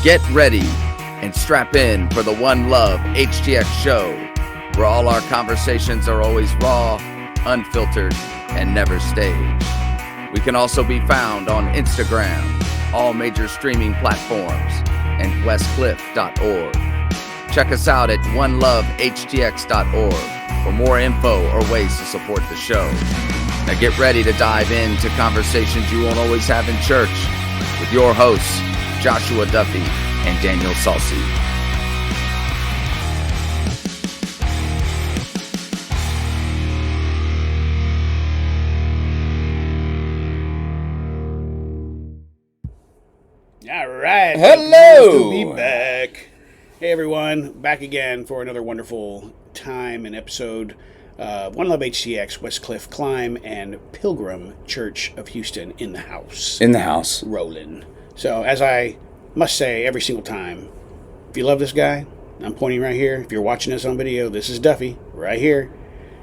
Get ready and strap in for the One Love HTX show, where all our conversations are always raw, unfiltered, and never staged. We can also be found on Instagram, all major streaming platforms, and westcliff.org. Check us out at onelovehtx.org for more info or ways to support the show. Now get ready to dive into conversations you won't always have in church with your hosts, Joshua Duffy and Daniel Salsi. All right. Hello. Nice to be back. Hey, everyone. Back again for another wonderful time and episode. One Love HTX, Westcliff Climb, and Pilgrim Church of Houston in the house. In the house. Rolling. So, as I must say every single time, if you love this guy, I'm pointing right here. If you're watching this on video, this is Duffy, right here.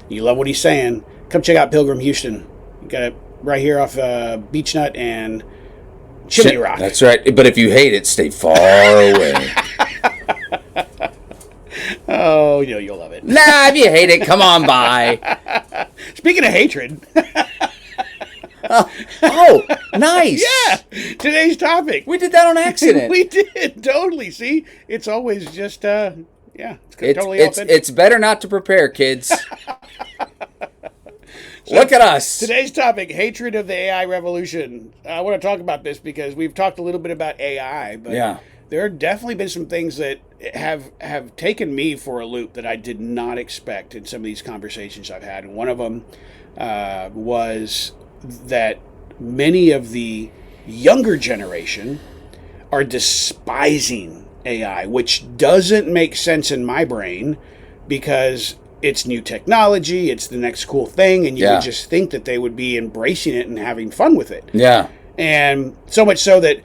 You love what he's saying, come check out Pilgrim Houston. You got it right here off Beach Nut and Chimney Rock. That's right. But if you hate it, stay far away. Oh, you'll love it. Nah, if you hate it, come on by. Speaking of hatred. Oh, nice. Yeah, today's topic. We did that on accident. We did, totally. See, it's always just, it's totally authentic. It's better not to prepare, kids. Look at us. Today's topic, hatred of the AI revolution. I want to talk about this because we've talked a little bit about AI, but there have definitely been some things that have taken me for a loop that I did not expect in some of these conversations I've had. And one of them was that many of the younger generation are despising AI, which doesn't make sense in my brain because it's new technology, it's the next cool thing, and you would just think that they would be embracing it and having fun with it. Yeah. And so much so that,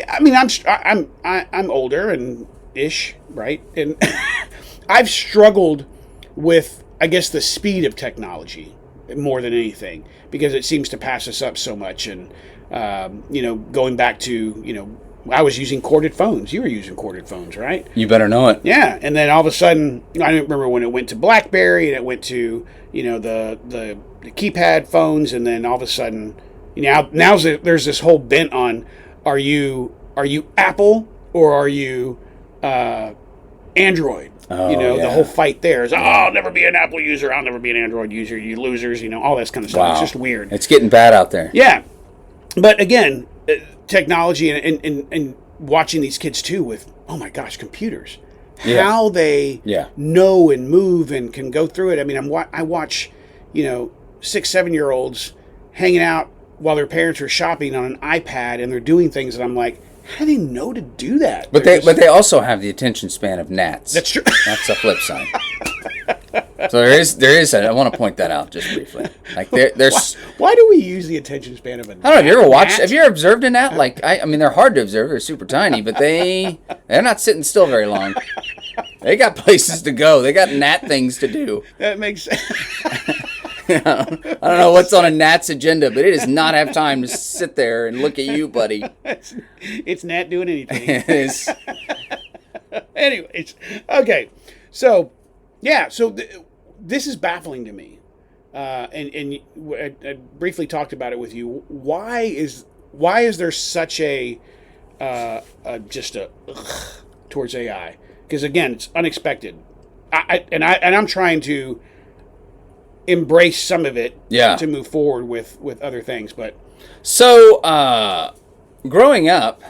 I mean, I'm older and ish, right? And I've struggled with, I guess, the speed of technology more than anything because it seems to pass us up so much. And going back to, I was using corded phones. You were using corded phones, right? You better know it. Yeah, and then all of a sudden, I don't remember when it went to BlackBerry and it went to, the keypad phones, and then all of a sudden, there's this whole bent on, are you Apple or are you Android? The whole fight there is, I'll never be an Apple user, I'll never be an Android user, you losers, all this kind of stuff. Wow. It's just weird. It's getting bad out there. Yeah, but again, technology and watching these kids too with, oh my gosh, computers. Yeah. How they know and move and can go through it. I mean, I watch, 6-7-year-olds hanging out while their parents are shopping on an iPad and they're doing things that I'm like, how do they know to do that? But they also have the attention span of gnats. That's true. That's the flip side. So there is I want to point that out just briefly. Like there's why do we use the attention span of a gnat? I don't know, have you ever observed a gnat? Like I mean they're hard to observe, they're super tiny, but they're not sitting still very long. They got places to go. They got gnat things to do. That makes sense. I don't know what's on a gnat's agenda, but it does not have time to sit there and look at you, buddy. It's gnat doing anything. It is. Anyways, okay. So, this is baffling to me. And I briefly talked about it with you. Why is there such a towards AI? Because again, it's unexpected. I'm trying to embrace some of it to move forward with other things. But so growing up,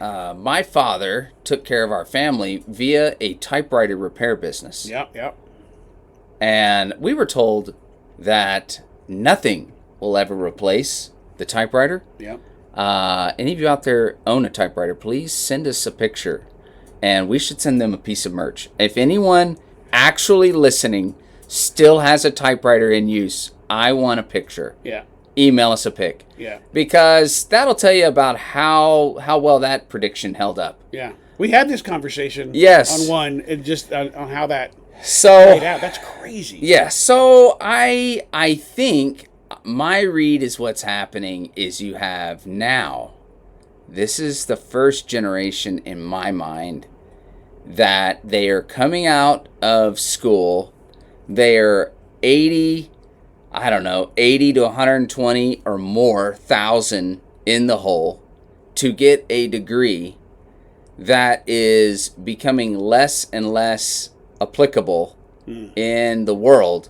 my father took care of our family via a typewriter repair business. Yep. And we were told that nothing will ever replace the typewriter. Yep. Any of you out there own a typewriter, please send us a picture. And we should send them a piece of merch. If anyone actually listening still has a typewriter in use, I want a picture. Yeah. Email us a pic. Yeah. Because that'll tell you about how well that prediction held up. Yeah. We had this conversation on one, and just on how that played out. That's crazy. Yeah. So I think my read is what's happening is you have now this is the first generation in my mind that they are coming out of school. They're 80 to 120 or more thousand in the hole to get a degree that is becoming less and less applicable in the world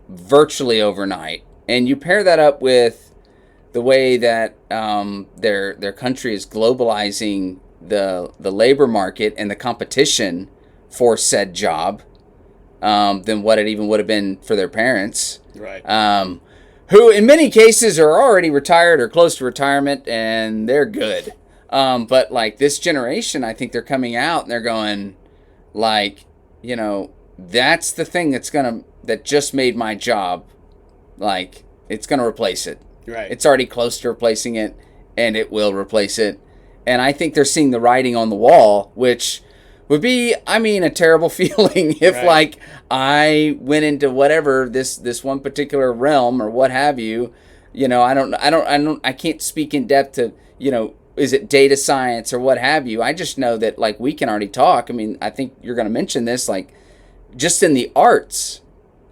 virtually overnight. And you pair that up with the way that their country is globalizing the labor market and the competition for said job than what it even would have been for their parents. Right. Who in many cases are already retired or close to retirement, and they're good. But like this generation, I think they're coming out and they're going like, you know, that's the thing that just made my job, like, it's going to replace it. Right. It's already close to replacing it, and it will replace it. And I think they're seeing the writing on the wall, which would be, I mean, a terrible feeling if right. like I went into whatever this one particular realm or what have you. You know, I can't speak in depth to, you know, is it data science or what have you. I just know that like we can already talk. I mean, I think you're going to mention this, like just in the arts,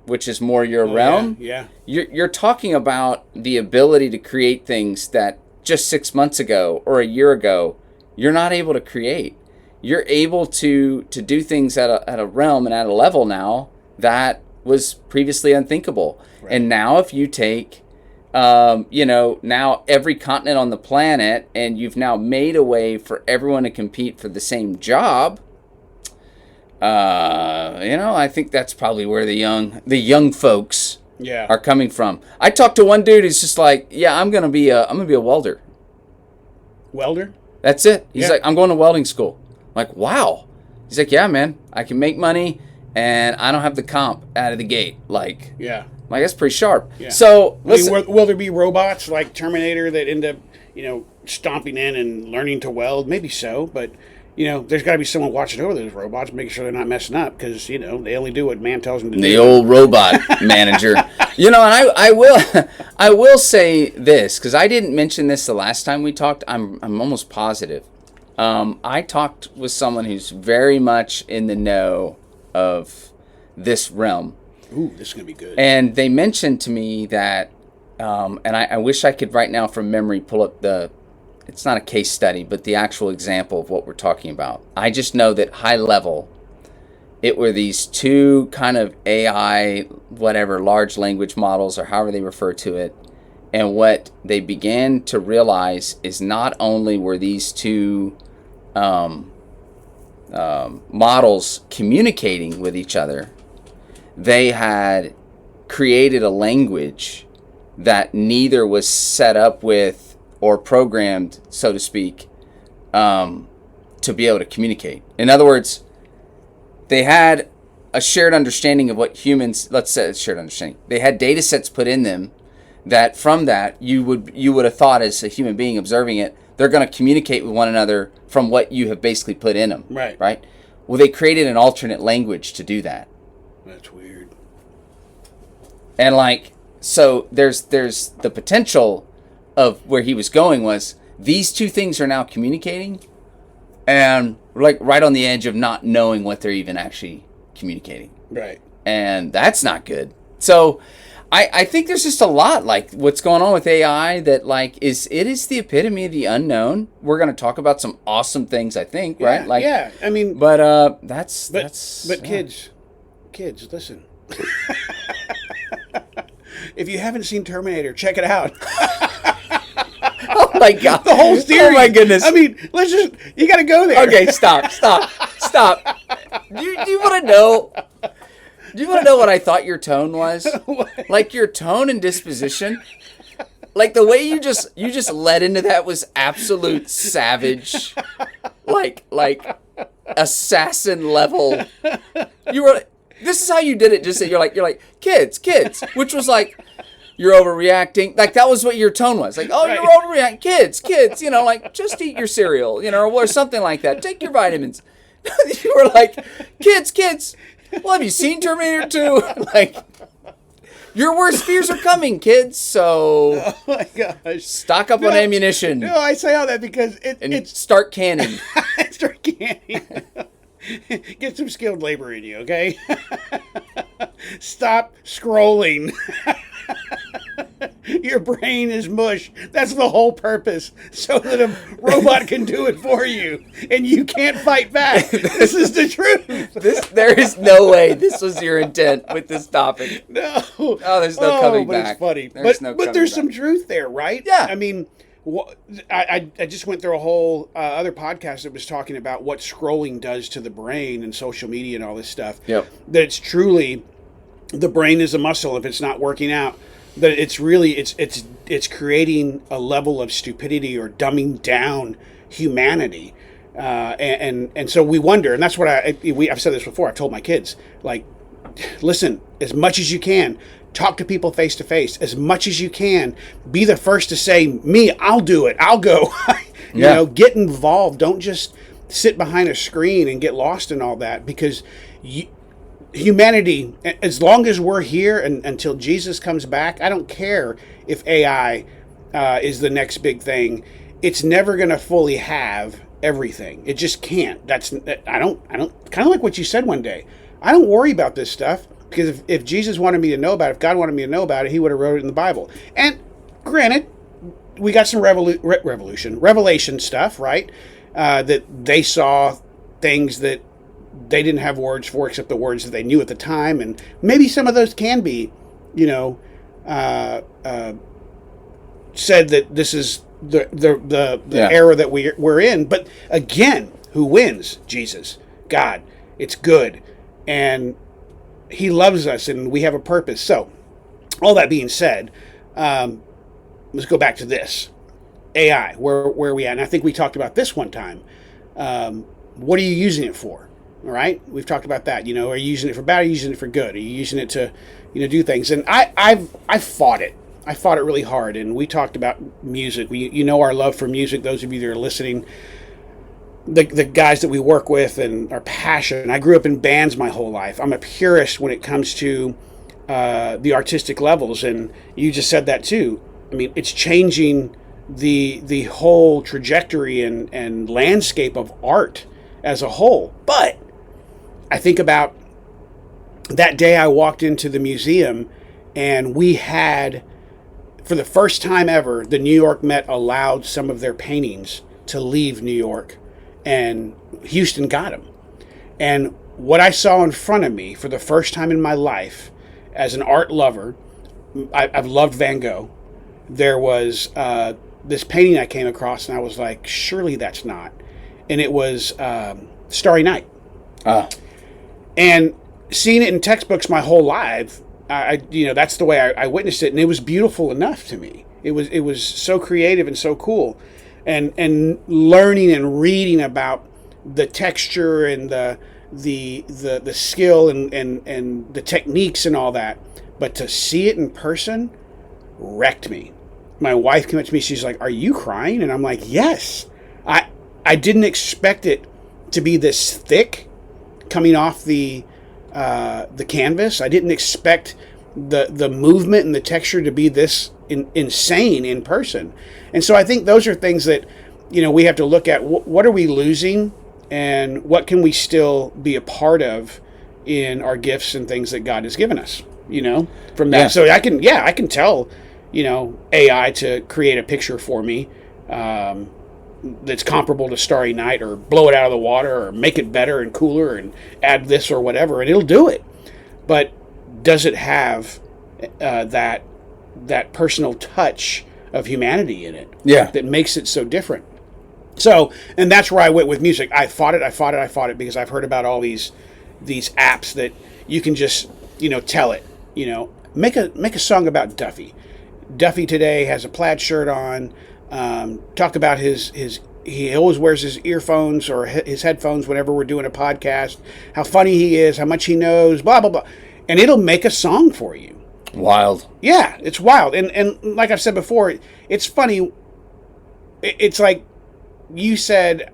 which is more your realm. Yeah. You're talking about the ability to create things that just 6 months ago or a year ago you're not able to create. You're able to do things at a realm and at a level now that was previously unthinkable. Right. And now if you take, you know, now every continent on the planet, and you've now made a way for everyone to compete for the same job, you know, I think that's probably where the young folks are coming from. I talked to one dude who's just like, yeah, I'm gonna be a welder. Welder? That's it. He's like, I'm going to welding school. I'm like, wow. He's like, yeah, man, I can make money and I don't have the comp out of the gate. Like, that's pretty sharp. Yeah. So, listen. I mean, will there be robots like Terminator that end up, you know, stomping in and learning to weld? Maybe so, but, you know, there's got to be someone watching over those robots, making sure they're not messing up, because, you know, they only do what man tells them to do. The old robot manager. You know, and I will say this, because I didn't mention this the last time we talked. I'm almost positive. I talked with someone who's very much in the know of this realm. Ooh, this is going to be good. And they mentioned to me that, and I wish I could right now from memory pull up it's not a case study, but the actual example of what we're talking about. I just know that high level, it were these two kind of AI, whatever, large language models or however they refer to it. And what they began to realize is not only were these two models communicating with each other, they had created a language that neither was set up with or programmed, so to speak, to be able to communicate. In other words, they had a shared understanding of what humans, let's say it's shared understanding. They had data sets put in them that from that you would have thought as a human being observing it, they're going to communicate with one another from what you have basically put in them. Right? Well, they created an alternate language to do that. That's weird. And like, so there's the potential of where he was going was these two things are now communicating and like right on the edge of not knowing what they're even actually communicating. Right. And that's not good. So I think there's just a lot like what's going on with AI that like it is the epitome of the unknown. We're going to talk about some awesome things, I think, right? Like, I mean, but kids, listen. If you haven't seen Terminator, check it out. Oh my God. The whole series. Oh my goodness. I mean, you got to go there. Okay, stop. Do you want to know? Do you want to know what I thought your tone was? Like your tone and disposition. Like the way you just led into that was absolute savage. Like assassin level. This is how you did it. Just you're like kids, which was like you're overreacting. Like that was what your tone was. Like, oh, right. You're overreacting. Kids, you know, like just eat your cereal, you know, or something like that. Take your vitamins. You were like, kids. Well, have you seen Terminator 2? Like, Your worst fears are coming, kids. So, oh my gosh, stock up on ammunition. No, I say all that because it's start canning. Start canning. Get some skilled labor in you, okay? Stop scrolling. Your brain is mush. That's the whole purpose, so that a robot can do it for you, and you can't fight back. This is the truth. There is no way this was your intent with this topic. No. Oh, there's no coming but back. It's funny. But There's some truth there, right? Yeah. I mean, I just went through a whole other podcast that was talking about what scrolling does to the brain and social media and all this stuff. Yep. That it's truly, the brain is a muscle. If it's not working out, that it's really it's creating a level of stupidity or dumbing down humanity, and so we wonder, and that's what I've said this before. I've told my kids, like, listen, as much as you can, talk to people face to face, as much as you can. Be the first to say, me, I'll do it, I'll go. You know, get involved. Don't just sit behind a screen and get lost in all that, because humanity, as long as we're here and until Jesus comes back, I don't care if AI is the next big thing. It's never going to fully have everything. It just can't. I don't kind of like what you said one day. I don't worry about this stuff, because if Jesus wanted me to know about it, if God wanted me to know about it, he would have wrote it in the Bible. And granted, we got some revelation stuff, right? That they saw things that they didn't have words for, except the words that they knew at the time, and maybe some of those can be, said that this is the era that we're in. But again, who wins? Jesus, God. It's good, and he loves us, and we have a purpose. So, all that being said, let's go back to this AI. Where are we at? And I think we talked about this one time. What are you using it for? All right, we've talked about that. Are you using it for bad? Are you using it for good? Are you using it to, do things? And I fought it. I fought it really hard. And we talked about music. Our love for music. Those of you that are listening, the guys that we work with and our passion. I grew up in bands my whole life. I'm a purist when it comes to the artistic levels, and you just said that too. I mean, it's changing the whole trajectory and landscape of art as a whole. But I think about that day I walked into the museum, and we had, for the first time ever, the New York Met allowed some of their paintings to leave New York, and Houston got them. And what I saw in front of me for the first time in my life, as an art lover, I've loved Van Gogh. There was this painting I came across, and I was like, surely that's not. And it was Starry Night. And seeing it in textbooks my whole life, that's the way I witnessed it, and it was beautiful enough to me. It was so creative and so cool, and learning and reading about the texture and the skill and the techniques and all that. But to see it in person wrecked me. My wife came up to me. She's like, "Are you crying?" And I'm like, "Yes." I didn't expect it to be this thick coming off the canvas. I didn't expect the movement and the texture to be this insane in person. And so I think those are things that we have to look at. What are we losing, and what can we still be a part of in our gifts and things that God has given us? From that. Yeah. So I can tell AI to create a picture for me that's comparable to Starry Night, or blow it out of the water, or make it better and cooler and add this or whatever, and it'll do it. But does it have that personal touch of humanity in it? Yeah. That makes it so different. So, and that's where I went with music. I fought it because I've heard about all these apps that you can just tell it, make a song about Duffy. Duffy today has a plaid shirt on. Talk about he always wears his earphones or his headphones whenever we're doing a podcast, how funny he is, how much he knows, blah, blah, blah. And it'll make a song for you. Wild. Yeah, it's wild. And like I've said before, it's funny. It's like you said,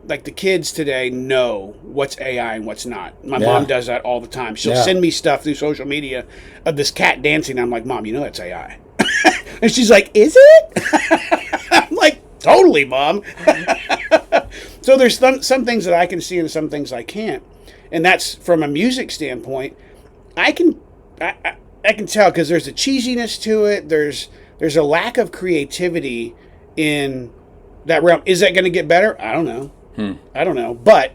like the kids today know what's AI and what's not. My mom does that all the time. She'll send me stuff through social media of this cat dancing. I'm like, Mom, you know that's AI. And she's like, is it? I'm like, totally, Mom. So there's some things that I can see and some things I can't. And that's from a music standpoint. I can tell because there's a cheesiness to it. There's a lack of creativity in that realm. Is that going to get better? I don't know. I don't know. But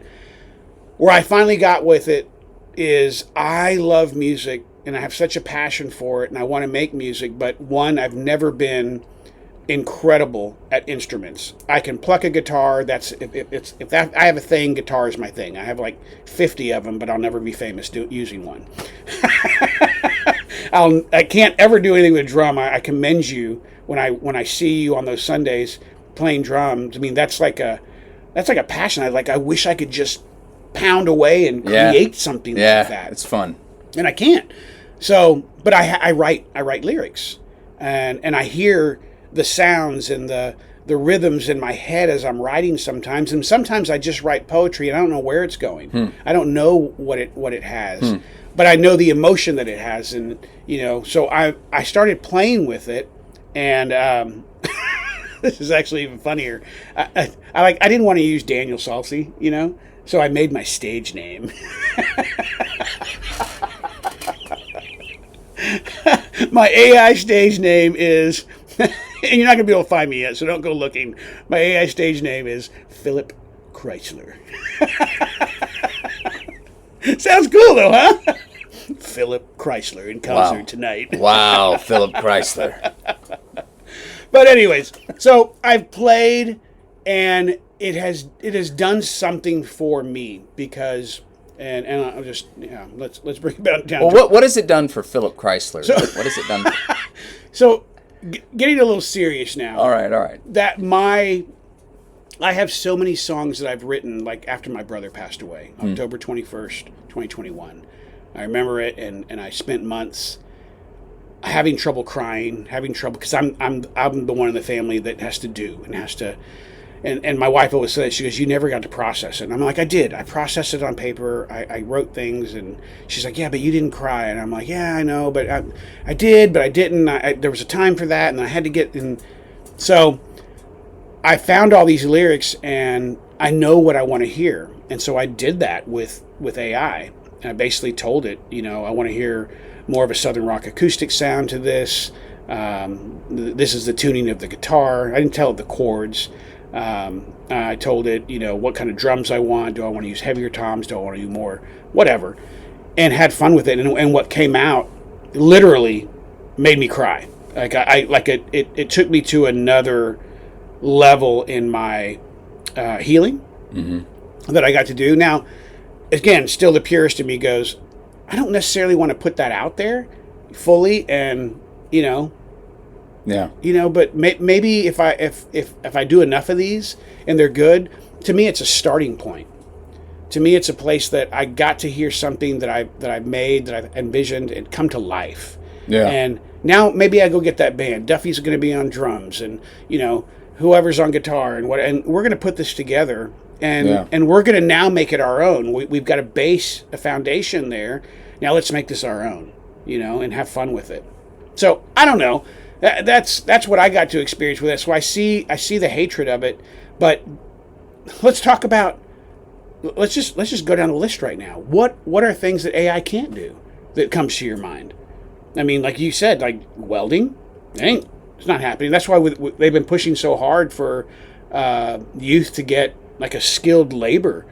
where I finally got with it is I love music and I have such a passion for it and I want to make music. But one, I've never been incredible at instruments. I can pluck a guitar. I have a thing, guitar is my thing. I have like 50 of them, but I'll never be famous using one. I can't ever do anything with a drum. I commend you when I see you on those Sundays playing drums. I mean, that's like a passion. I wish I could just pound away and create something like that. It's fun. And I can't. So, but I write lyrics and I hear the sounds and the rhythms in my head as I'm writing sometimes. And sometimes I just write poetry and I don't know where it's going. I don't know what it has. But I know the emotion that it has. And, so I started playing with it. And this is actually even funnier. I didn't want to use Daniel Salsi, so I made my stage name. My AI stage name is, and you're not going to be able to find me yet, so don't go looking. My AI stage name is Philip Chrysler. Sounds cool, though, huh? Philip Chrysler in concert tonight. Wow, Philip Chrysler. But anyways, so I've played, and it has done something for me because, and I'll just let's bring it down. Well, what has it done for Philip Chrysler? So, what has it done? So, getting a little serious now. All right. I have so many songs that I've written like after my brother passed away, October 21st, 2021. I remember it, and I spent months having trouble crying, because I'm the one in the family that has to do and has to, and my wife always says, she goes, you never got to process it. And I'm like, I did. I processed it on paper. I wrote things, and she's like, yeah, but you didn't cry. And I'm like, yeah, I know, but I did, but I didn't. There was a time for that, and I had to get in. So I found all these lyrics, and I know what I want to hear, and so I did that with AI. And I basically told it, I want to hear more of a Southern rock acoustic sound to this. This is the tuning of the guitar. I didn't tell it the chords. I told it, what kind of drums I want. Do I want to use heavier toms? Do I want to do more? Whatever. And had fun with it. And what came out literally made me cry. It took me to another level in my healing that I got to do. Now, again, still the purist in me goes, I don't necessarily want to put that out there fully, and but maybe if I do enough of these and they're good, to me it's a starting point. To me, it's a place that I got to hear something that I've made, that I've envisioned, and come to life. Yeah. And now maybe I go get that band. Duffy's going to be on drums, and whoever's on guitar, and we're going to put this together. And we're going to now make it our own. We've got a foundation there. Now let's make this our own, and have fun with it. So I don't know. That's what I got to experience with it. So I see the hatred of it. But let's talk about. Let's just go down the list right now. What are things that AI can't do that comes to your mind? I mean, like you said, like welding. It's not happening. That's why they've been pushing so hard for youth to get like a skilled labor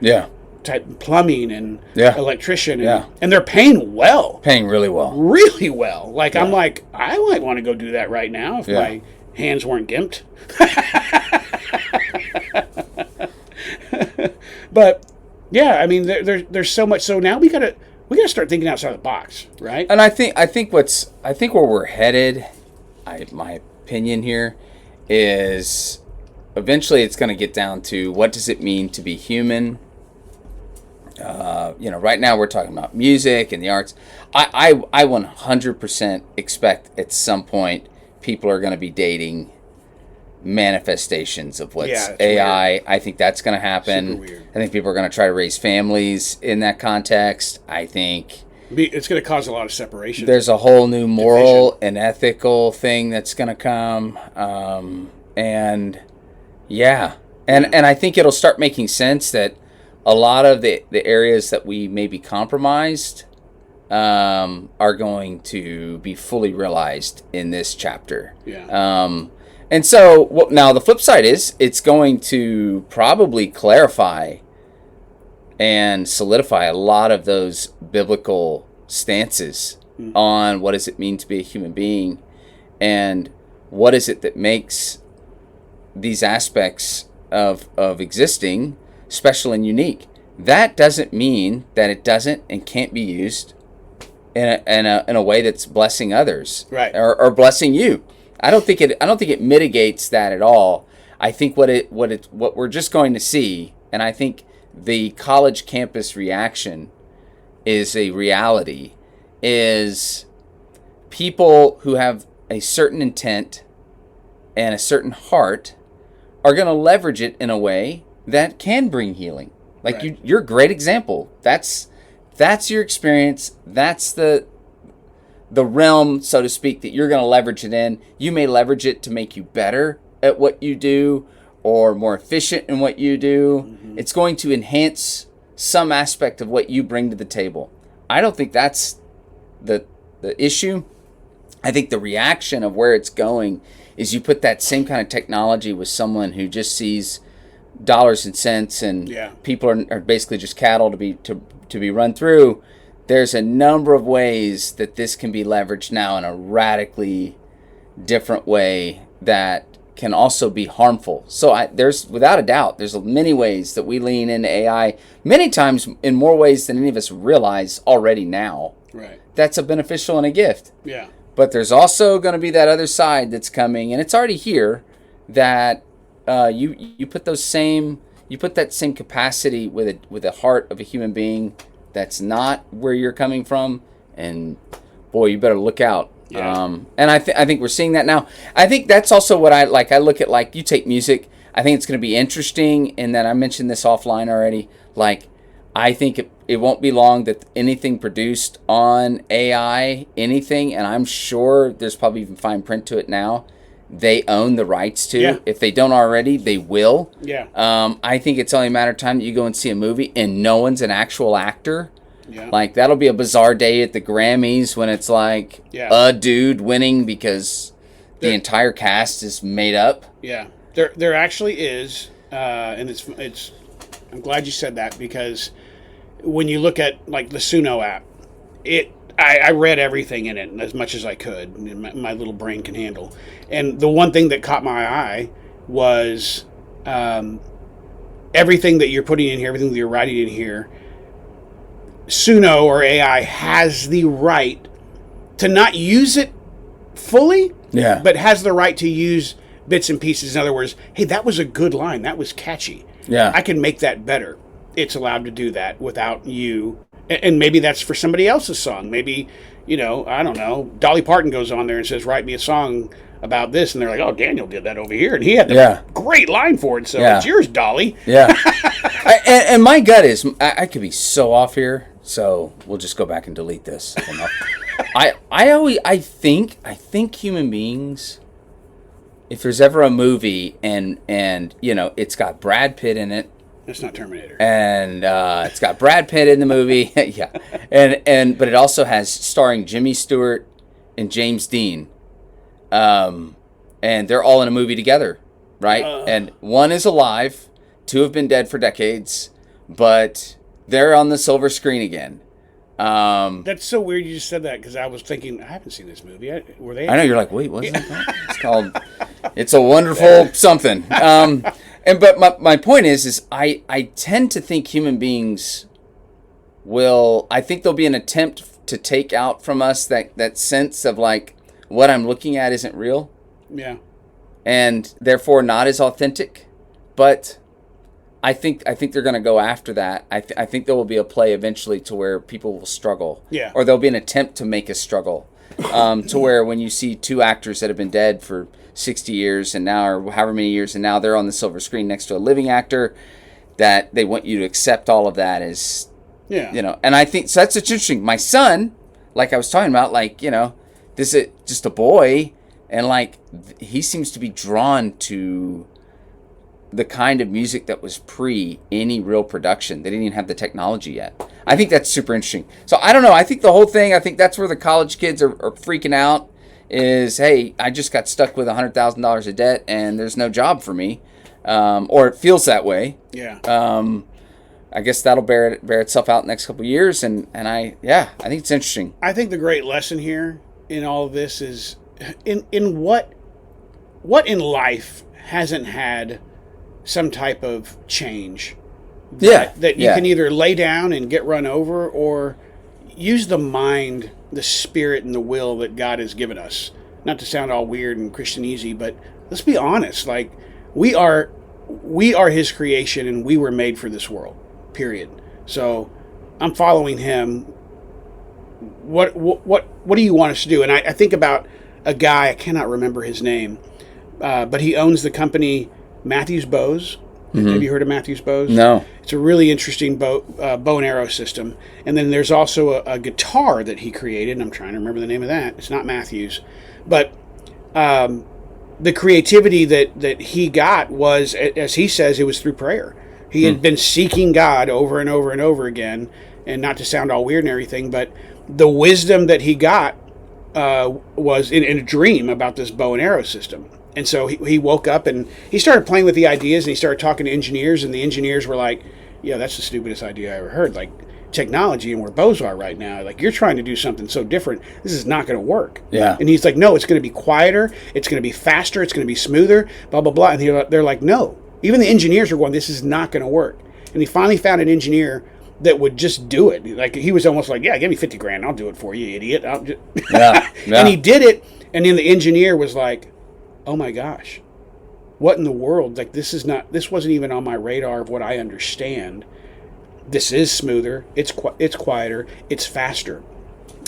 type plumbing and electrician and they're paying really well. Like I'm like, I might want to go do that right now if my hands weren't gimped. But I mean there's so much. So now we gotta start thinking outside the box, right? And I think where we're headed, my opinion here is eventually it's going to get down to what does it mean to be human. Right now we're talking about music and the arts. I 100% expect at some point people are going to be dating manifestations of what's AI. Weird. I think that's going to happen. Super weird. I think people are going to try to raise families in that context. I think it's going to cause a lot of separation. There's a whole new moral and ethical thing that's going to come. And I think it'll start making sense that a lot of the areas that we may be compromised are going to be fully realized in this chapter. Yeah. And so now the flip side is it's going to probably clarify and solidify a lot of those biblical stances on what does it mean to be a human being and what is it that makes these aspects of existing special and unique. That doesn't mean that it doesn't and can't be used in a way that's blessing others, right, or blessing you. I don't think it mitigates that at all. I think what we're just going to see, and I think the college campus reaction is a reality, is people who have a certain intent and a certain heart are going to leverage it in a way that can bring healing. Like right. You're a great example. That's your experience. That's the realm, so to speak, that you're going to leverage it in. You may leverage it to make you better at what you do or more efficient in what you do. Mm-hmm. It's going to enhance some aspect of what you bring to the table. I don't think that's the issue. I think the reaction of where it's going is you put that same kind of technology with someone who just sees dollars and cents and people are basically just cattle to be run through. There's a number of ways that this can be leveraged now in a radically different way that can also be harmful. So there's, without a doubt, there's many ways that we lean into AI, many times in more ways than any of us realize already now. Right. That's a beneficial and a gift. Yeah. But there's also going to be that other side that's coming, and it's already here, that you put that same capacity with a heart of a human being that's not where you're coming from, and boy, you better look out. Yeah. And I think we're seeing that now. I think that's also what I like. I look at, like, you take music. I think it's going to be interesting in that I mentioned this offline already. Like, I think it won't be long that anything produced on AI, anything, and I'm sure there's probably even fine print to it now, they own the rights to. Yeah. If they don't already, they will. Yeah. I think it's only a matter of time that you go and see a movie and no one's an actual actor. Yeah. Like, that'll be a bizarre day at the Grammys when it's like a dude winning because the entire cast is made up. Yeah. There actually is, and it's. I'm glad you said that, because when you look at, like, the Suno app, I read everything in it as much as I could, and my little brain can handle. And the one thing that caught my eye was everything that you're putting in here, everything that you're writing in here, Suno or AI has the right to not use it fully, but has the right to use bits and pieces. In other words, hey, that was a good line. That was catchy. Yeah, I can make that better. It's allowed to do that without you. And maybe that's for somebody else's song. Maybe, I don't know, Dolly Parton goes on there and says, write me a song about this. And they're like, oh, Daniel did that over here. And he had the great line for it. So it's yours, Dolly. Yeah. And my gut is, I could be so off here. So we'll just go back and delete this. I think human beings, if there's ever a movie and it's got Brad Pitt in it. It's not Terminator. And it's got Brad Pitt in the movie. Yeah. But it also has starring Jimmy Stewart and James Dean. And they're all in a movie together, right? And one is alive, two have been dead for decades, but they're on the silver screen again. That's so weird you just said that, because I was thinking, I haven't seen this movie. Were they? I know, you're like, wait, what's that? It's called It's a Wonderful Something. But my point is I tend to think human beings I think there'll be an attempt to take out from us that sense of, like, what I'm looking at isn't real. Yeah. And therefore not as authentic. But I think they're going to go after that. I think there will be a play eventually to where people will struggle. Yeah. Or there'll be an attempt to make us struggle. To where when you see two actors that have been dead for 60 years and now, or however many years, and now they're on the silver screen next to a living actor, that they want you to accept all of that as, and I think, so that's interesting. My son, like I was talking about, like, this is just a boy, and like, he seems to be drawn to the kind of music that was pre any real production. They didn't even have the technology yet. I think that's super interesting. So I don't know. I think the whole thing, I think that's where the college kids are freaking out is, hey, I just got stuck with $100,000 of debt and there's no job for me. Or it feels that way. Yeah. I guess that'll bear itself out in the next couple of years. And I think it's interesting. I think the great lesson here in all of this is in what in life hasn't had some type of change that you can either lay down and get run over, or use the mind, the spirit, and the will that God has given us. Not to sound all weird and Christianese, but let's be honest. Like, we are His creation, and we were made for this world. Period. So I'm following Him. What do you want us to do? And I think about a guy, I cannot remember his name, but he owns the company Matthews Bows. Mm-hmm. Have you heard of Matthews Bows? No. It's a really interesting bow and arrow system. And then there's also a guitar that he created, and I'm trying to remember the name of that. It's not Matthews. But the creativity that he got was, as he says, it was through prayer. He had been seeking God over and over and over again, and not to sound all weird and everything, but the wisdom that he got was in a dream about this bow and arrow system. And so he woke up and he started playing with the ideas, and he started talking to engineers, and the engineers were like, yeah, that's the stupidest idea I ever heard. Like, technology and where bows are right now, like, you're trying to do something so different. This is not going to work. Yeah. And he's like, no, it's going to be quieter. It's going to be faster. It's going to be smoother, blah, blah, blah. And they're like, no. Even the engineers are going, this is not going to work. And he finally found an engineer that would just do it. Like, he was almost like, yeah, give me $50,000. I'll do it for you, idiot. Yeah. And he did it. And then the engineer was like, oh my gosh, what in the world? Like, this wasn't even on my radar of what I understand. This is smoother. It's quieter. It's faster.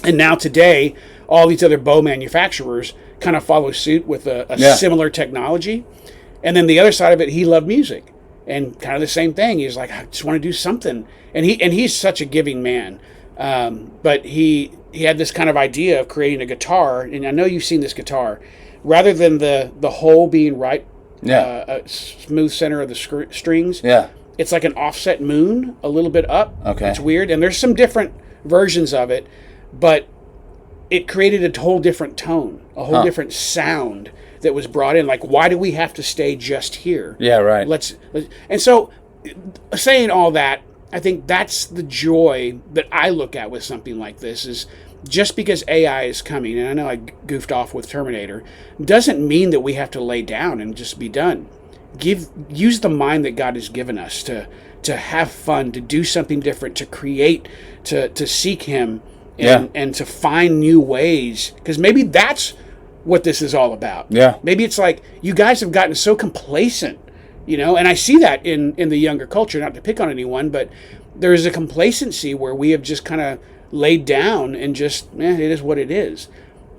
And now today, all these other bow manufacturers kind of follow suit with a similar technology. And then the other side of it, he loved music, and kind of the same thing. He's like, I just want to do something. And he's such a giving man. But he had this kind of idea of creating a guitar. And I know you've seen this guitar. Rather than the hole being right, a smooth center of the strings, it's like an offset moon, a little bit up. Okay. It's weird. And there's some different versions of it, but it created a whole different tone, a whole different sound that was brought in. Like, why do we have to stay just here? Yeah, right. And so, saying all that, I think that's the joy that I look at with something like this is, just because AI is coming, and I know I goofed off with Terminator, doesn't mean that we have to lay down and just be done. Use the mind that God has given us to have fun, to do something different, to create, to seek Him, and to find new ways. Because maybe that's what this is all about. Yeah. Maybe it's like, you guys have gotten so complacent, and I see that in the younger culture, not to pick on anyone, but there is a complacency where we have just kind of laid down and just, it is what it is.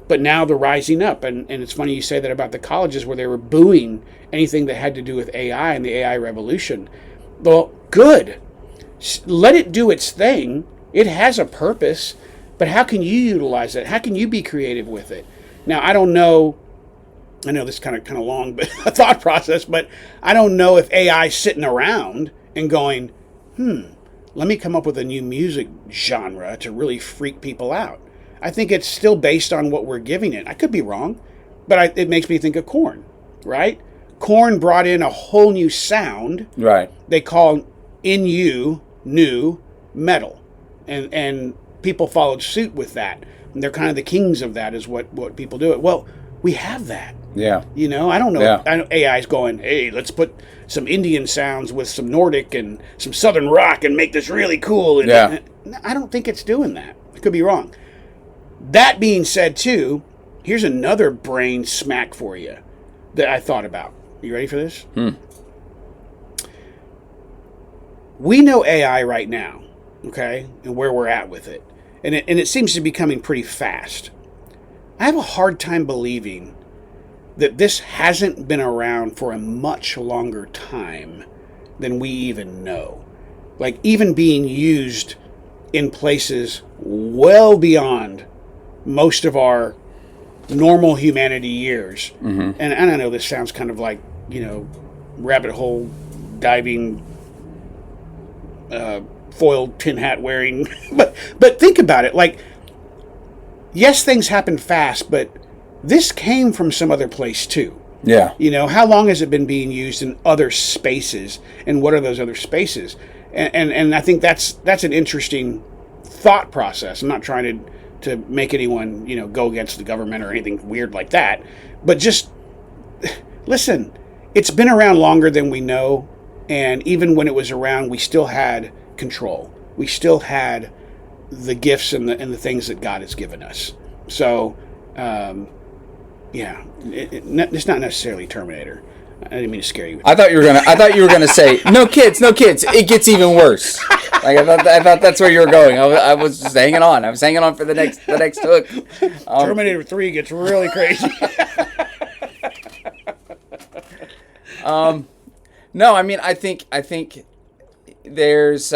But now they're rising up, and it's funny you say that about the colleges where they were booing anything that had to do with AI and the AI revolution. Well, good. Let it do its thing. It has a purpose, but how can you utilize it? How can you be creative with it? Now, I don't know. I know this is kind of long, but a thought process, but I don't know if AI is sitting around and going, let me come up with a new music genre to really freak people out. I think it's still based on what we're giving it. I could be wrong, but it makes me think of Korn, right? Korn brought in a whole new sound. Right. They call new metal. And people followed suit with that. And they're kind of the kings of that, is what people do. Well, we have that. Yeah. I don't know. Yeah. I know AI's going, hey, let's put some Indian sounds with some Nordic and some Southern rock and make this really cool. And I don't think it's doing that. I could be wrong. That being said, too, here's another brain smack for you that I thought about. You ready for this? We know AI right now, okay, and where we're at with it. And it seems to be coming pretty fast. I have a hard time believing that this hasn't been around for a much longer time than we even know. Like, even being used in places well beyond most of our normal humanity years. Mm-hmm. And I know this sounds kind of like, rabbit hole diving, foiled tin hat wearing, but think about it. Like, yes, things happen fast, but this came from some other place too. Yeah. How long has it been being used in other spaces, and what are those other spaces? And I think that's an interesting thought process. I'm not trying to make anyone, go against the government or anything weird like that, but just listen, it's been around longer than we know, and even when it was around, we still had control. We still had the gifts and the things that God has given us. So, it's not necessarily Terminator. I didn't mean to scare you. I thought you were gonna say no kids. It gets even worse. Like I thought that's where you were going. I was just hanging on. I was hanging on for the next hook. Terminator 3 gets really crazy. No, I mean I think there's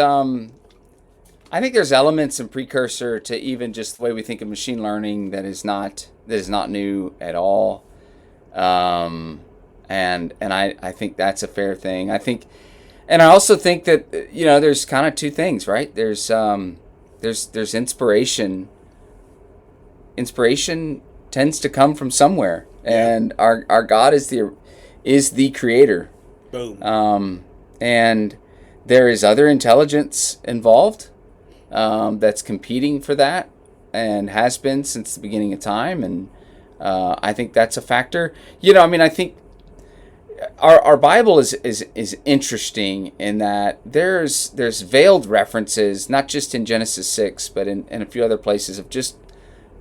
elements and precursor to even just the way we think of machine learning that is not new at all. And I think that's a fair thing. And I also think that there's kind of two things, right? There's inspiration. Inspiration tends to come from somewhere, and our God is the creator. Boom. And there is other intelligence involved that's competing for that, and has been since the beginning of time. And I think that's a factor. I think our Bible is interesting in that there's veiled references, not just in Genesis 6, but in a few other places, of just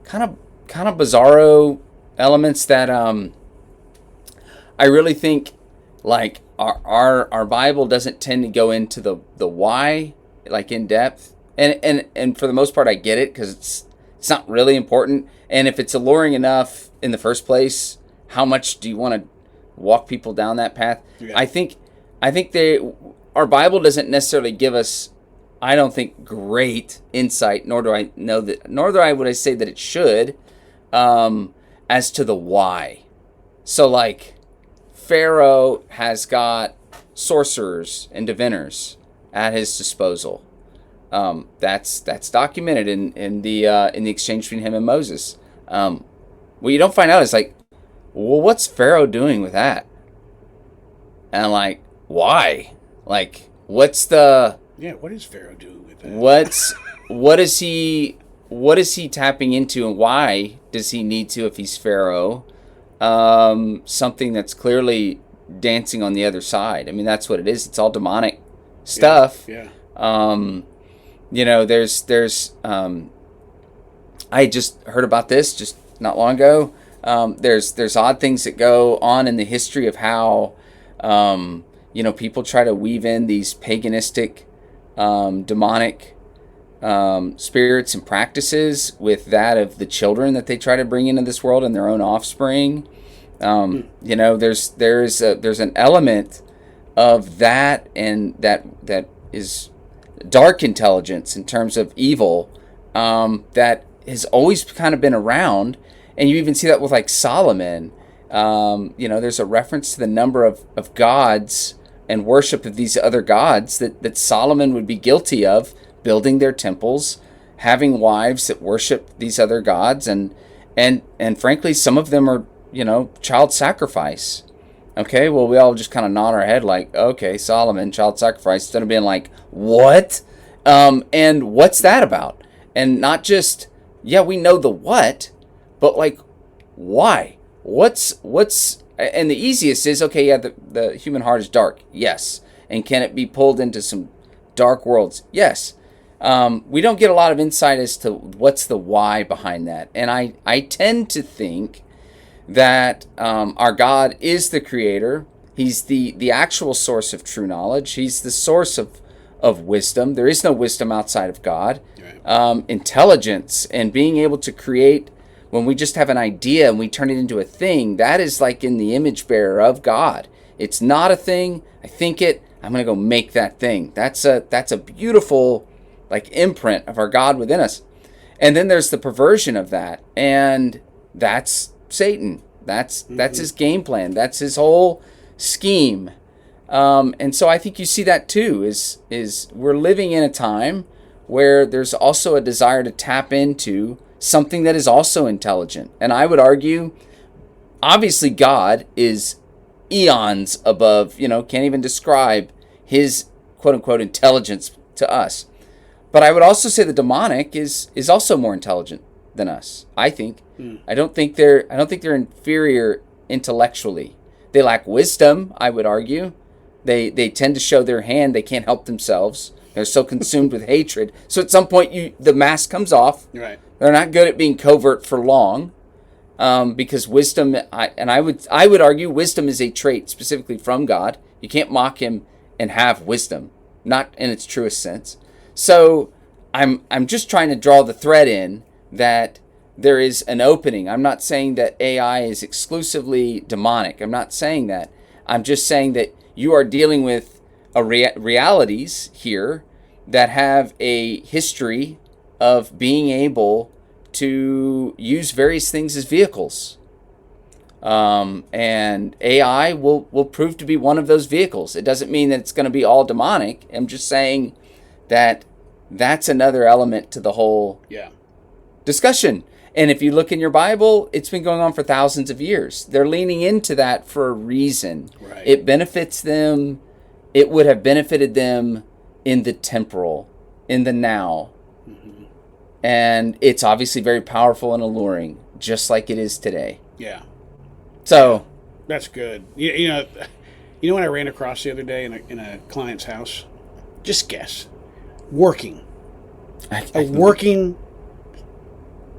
kind of bizarro elements that I really think, like, our Bible doesn't tend to go into the why, like, in depth, and for the most part I get it, because it's not really important. And if it's alluring enough in the first place, how much do you want to walk people down that path? Yeah. I think our Bible doesn't necessarily give us, I don't think, great insight, nor would I say that it should, as to the why. So, like, Pharaoh has got sorcerers and diviners at his disposal. That's documented in the exchange between him and Moses. What you don't find out is, like, well, what's Pharaoh doing with that? And, like, why? Like, what is Pharaoh doing with that? What is he tapping into, and why does he need to if he's Pharaoh? Something that's clearly dancing on the other side. I mean, that's what it is. It's all demonic stuff. Yeah. There's I just heard about this just not long ago. There's odd things that go on in the history of how people try to weave in these paganistic, demonic spirits and practices with that of the children that they try to bring into this world and their own offspring. There's an element of that, and that is dark intelligence in terms of evil, that has always kind of been around. And you even see that with, like, Solomon. There's a reference to the number of gods and worship of these other gods that Solomon would be guilty of, building their temples, having wives that worship these other gods, and frankly, some of them are, child sacrifice. Okay, well, we all just kind of nod our head like, okay, Solomon, child sacrifice, instead of being like, what? And what's that about? And not just, we know the what, but, like, why? What's and the easiest is, okay, the human heart is dark, yes. And can it be pulled into some dark worlds? Yes. We don't get a lot of insight as to what's the why behind that. And I tend to think that our God is the creator. He's the actual source of true knowledge. He's the source of wisdom. There is no wisdom outside of God. Right. Intelligence and being able to create When we just have an idea and we turn it into a thing, that is like in the image bearer of God. It's not a thing. I think it. I'm going to go make that thing. That's a beautiful like imprint of our God within us. And then there's the perversion of that, and that's Satan. That's his game plan. That's his whole scheme. And so I think you see that too. Is we're living in a time where there's also a desire to tap into something that is also intelligent. And I would argue, obviously, God is eons above, can't even describe his quote-unquote intelligence to us. But I would also say the demonic is also more intelligent than us, I think. I don't think they're inferior intellectually. They lack wisdom, I would argue. They tend to show their hand. They can't help themselves. They're so consumed with hatred. So at some point, the mask comes off. Right. They're not good at being covert for long, because wisdom. I would argue wisdom is a trait specifically from God. You can't mock him and have wisdom, not in its truest sense. So I'm just trying to draw the thread in that there is an opening. I'm not saying that AI is exclusively demonic. I'm not saying that. I'm just saying that you are dealing with realities here that have a history of being able to use various things as vehicles. And AI will prove to be one of those vehicles. It doesn't mean that it's going to be all demonic. I'm just saying that that's another element to the whole discussion. And if you look in your Bible, it's been going on for thousands of years. They're leaning into that for a reason. Right. It benefits them. It would have benefited them in the temporal, in the now. Mm-hmm. And it's obviously very powerful and alluring, just like it is today. Yeah. So that's good. You know what I ran across the other day in a client's house? Just guess. Working. Working.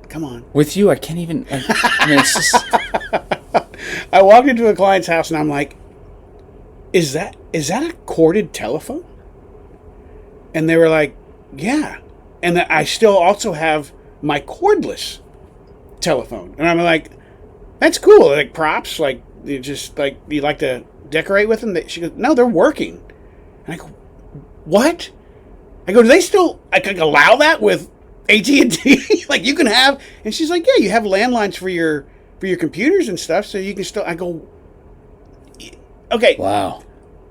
Come on. With you, I can't even. I mean, it's just. I walked into a client's house and I'm like, "Is that a corded telephone?" And they were like, "Yeah." And I still also have my cordless telephone, and I'm like, "That's cool." Like props, like you like to decorate with them. She goes, "No, they're working." And I go, "What?" I go, "Do they still? I could allow that with AT&T? Like you can have?" And she's like, "Yeah, you have landlines for your computers and stuff, so you can still." I go, "Okay, wow."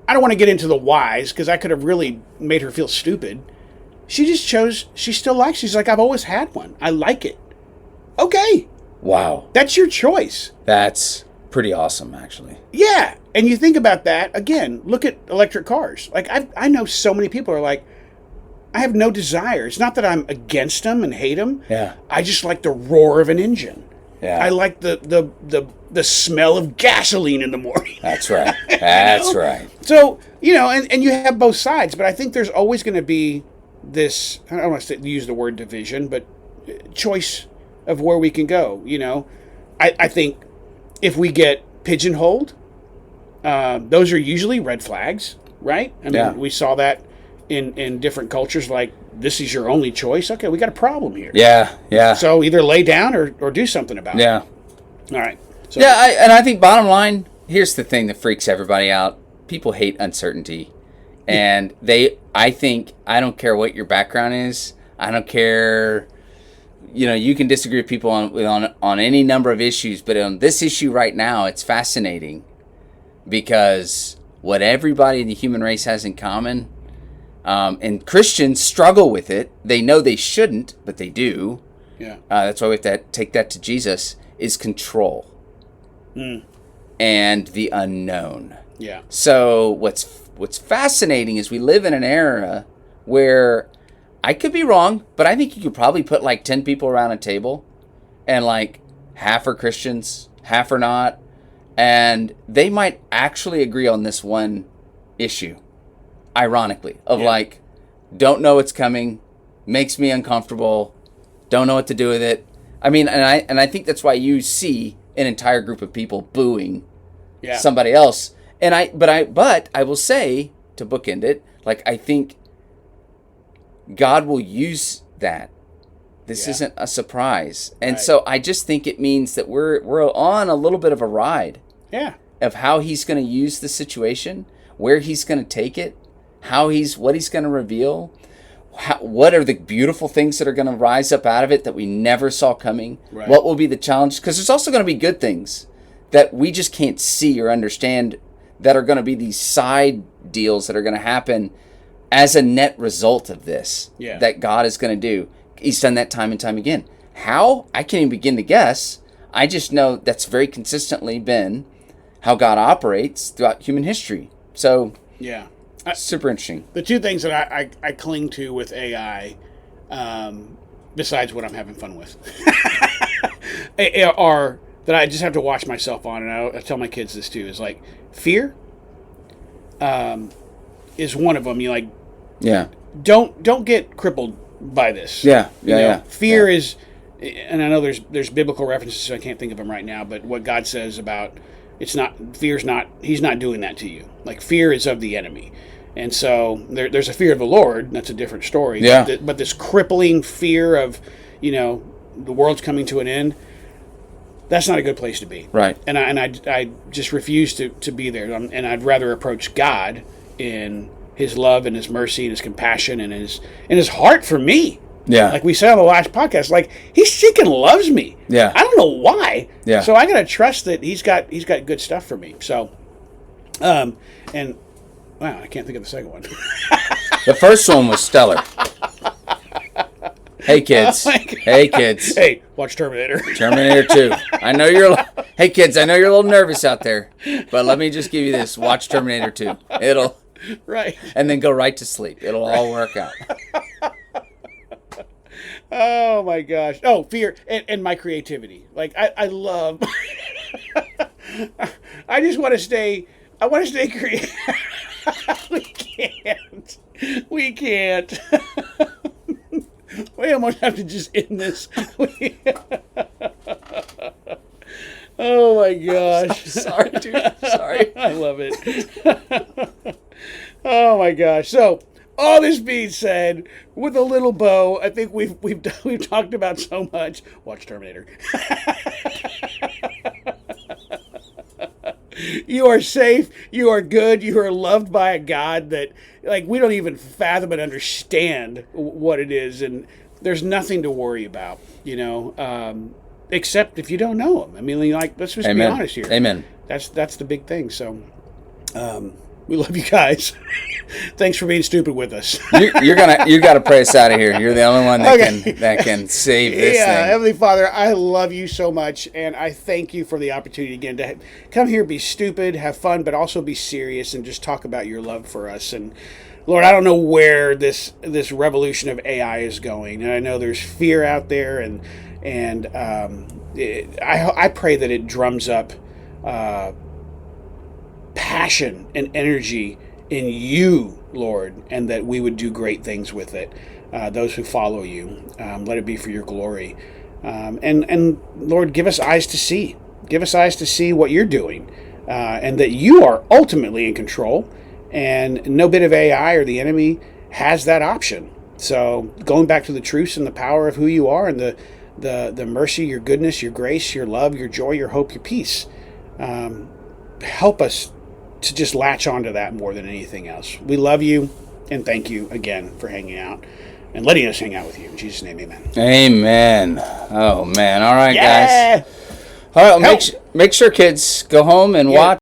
I don't want to get into the whys because I could have really made her feel stupid. She just chose. She still likes. She's like, "I've always had one. I like it." Okay. Wow. That's your choice. That's pretty awesome, actually. Yeah, and you think about that again. Look at electric cars. Like I know so many people are like, I have no desire. It's not that I'm against them and hate them. Yeah. I just like the roar of an engine. Yeah. I like the smell of gasoline in the morning. That's right. That's right. So, and you have both sides, but I think there's always going to be this, I don't want to use the word division, but choice of where we can go. I think if we get pigeonholed, those are usually red flags, right? I mean, we saw that in different cultures, like, this is your only choice. Okay, we got a problem here. Yeah, yeah. So either lay down or do something about it. Yeah. All right. So, I think bottom line, here's the thing that freaks everybody out. People hate uncertainty. And I think, I don't care what your background is. I don't care, you can disagree with people on any number of issues, but on this issue right now, it's fascinating because what everybody in the human race has in common, and Christians struggle with it. They know they shouldn't, but they do. Yeah. That's why we have to take that to Jesus, is control. And the unknown. Yeah. So what's fascinating is we live in an era where, I could be wrong, but I think you could probably put like 10 people around a table and like half are Christians, half are not, and they might actually agree on this one issue, ironically, of like, don't know what's coming, makes me uncomfortable, don't know what to do with it. I mean, and I think that's why you see an entire group of people booing somebody else. But I will say, to bookend it, like, I think God will use that This isn't a surprise. And so I just think it means that we're on a little bit of a ride. Yeah. Of how he's going to use the situation, where he's going to take it, what he's going to reveal, what are the beautiful things that are going to rise up out of it that we never saw coming, what will be the challenge, because there's also going to be good things that we just can't see or understand that are going to be these side deals that are going to happen as a net result of this that God is going to do. He's done that time and time again. How? I can't even begin to guess. I just know that's very consistently been how God operates throughout human history. So, super interesting. The two things that I cling to with AI, besides what I'm having fun with, are that I just have to watch myself on, and I tell my kids this too, is like fear is one of them. Don't get crippled by this. Fear is, and I know there's biblical references, so I can't think of them right now, but what God says about he's not doing that to you. Like, fear is of the enemy. And so there's a fear of the Lord. That's a different story. Yeah. But this crippling fear of, the world's coming to an end, that's not a good place to be. Right. And I just refuse to be there. And I'd rather approach God in his love and his mercy and his compassion and his heart for me. Yeah. Like we said on the last podcast, like, he freaking loves me. Yeah. I don't know why. Yeah. So I gotta trust that he's got good stuff for me. So, and wow, I can't think of the second one. The first one was stellar. Hey kids. Hey kids. Hey, watch Terminator. Terminator 2. Hey kids, I know you're a little nervous out there, but let me just give you this. Watch Terminator 2. It'll right. And then go right to sleep. It'll all work out. Oh my gosh. Oh, fear and my creativity. Like I love I just want to stay creative. We can't. We almost have to just end this. Oh my gosh. Sorry, dude. Sorry. I love it. Oh my gosh. So, all this being said, with a little bow, I think we've talked about so much. Watch Terminator. You are safe. You are good. You are loved by a God that, like, we don't even fathom and understand what it is, and there's nothing to worry about, except if you don't know him. I mean, like, let's just be honest here. Amen. That's the big thing. So, we love you guys. Thanks for being stupid with us. you got to pray us out of here. You're the only one that can save this thing. Heavenly Father, I love you so much, and I thank you for the opportunity again to come here, be stupid, have fun, but also be serious and just talk about your love for us. And Lord, I don't know where this revolution of AI is going, and I know there's fear out there, and I pray that it drums up passion and energy in you, Lord, and that we would do great things with it. Those who follow you, let it be for your glory. And Lord, give us eyes to see. Give us eyes to see what you're doing, and that you are ultimately in control, and no bit of AI or the enemy has that option. So going back to the truths and the power of who you are, and the mercy, your goodness, your grace, your love, your joy, your hope, your peace, help us to just latch onto that more than anything else. We love you, and thank you again for hanging out and letting us hang out with you. In Jesus' name, amen. Amen. Oh, man. All right, guys. All right, well, make sure, kids, go home and watch